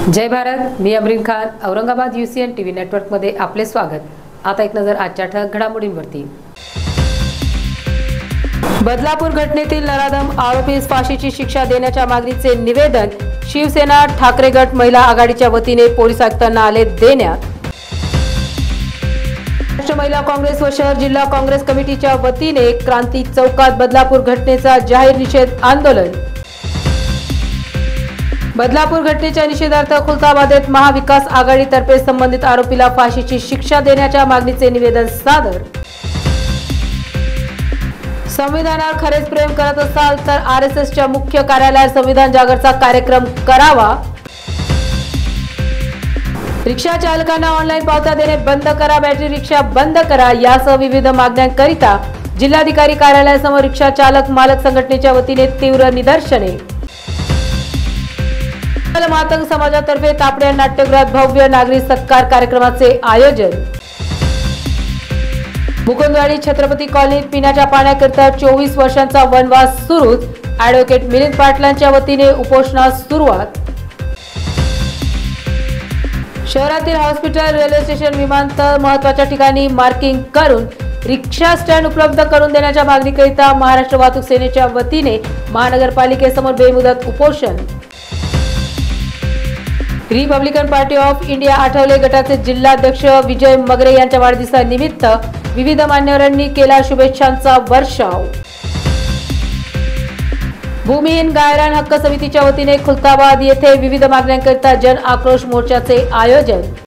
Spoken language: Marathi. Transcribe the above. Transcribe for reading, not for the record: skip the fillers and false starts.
जय भारत। मी Amreen Khan. Aurangabad UCN TV network मध्ये आपले स्वागत। आता एक नजर आजच्या ठळक घडामोडींवरती। बदलापूर घटनेतील नराधम आरोपीस फाशीची शिक्षा देण्याच्या मागणीचे निवेदन शिवसेना ठाकरे गट महिला आघाडीच्या वतीने पोलीस आयुक्तांना आले देण्यात। महाराष्ट्र महिला काँग्रेस व शहर जिल्हा काँग्रेस कमिटीच्या वतीने क्रांती चौकात बदलापूर घटनेचा जाहीर निषेध आंदोलन। बदलापूर घटनेच्या निषेधार्थ खुलताबादेत महाविकास आघाडीतर्फे संबंधित आरोपीला फाशीची शिक्षा देण्याच्या मागणीचे निवेदन सादर। संविधानावर खरेच प्रेम करत असाल तर RSSच्या मुख्य कार्यालयात संविधान जागरणाचा कार्यक्रम करावा। रिक्षा चालकांना ऑनलाईन पावत्या देणे बंद करा, बॅटरी रिक्षा बंद करा यासह विविध मागण्यांकरिता जिल्हाधिकारी कार्यालयासमोर रिक्षा चालक मालक संघटनेच्या वतीने तीव्र निदर्शने। मातंग समाजातर्फे तापड्या नाट्यगृहात भव्य नागरी सत्कार कार्यक्रमाचे आयोजन। मुकुंदवाडी छत्रपती कॉलनीत पिण्याच्या पाण्याकरिता 24 वर्षांचा वनवास सुरूच। ॲडव्होकेट मिलिंद पाटलांच्या वतीने उपोषणास सुरुवात। शहरातील हॉस्पिटल, रेल्वे स्टेशन, विमानतळ महत्त्वाच्या ठिकाणी मार्किंग करून रिक्षा स्टँड उपलब्ध करून देण्याच्या मागणीकरिता महाराष्ट्र वाहतूक सेनेच्या वतीने महानगरपालिकेसमोर बेमुदत उपोषण। Republican party of India Athawale गटाचे जिल्हाध्यक्ष विजय मगरे यांच्या वाढदिवसानिमित्त विविध मान्यवरांनी केला शुभेच्छांचा वर्षाव। भूमिहीन गायरान हक्क समितीच्या वतीने खुलताबाद येथे विविध मागण्यांकरिता जन आक्रोश मोर्चाचे आयोजन।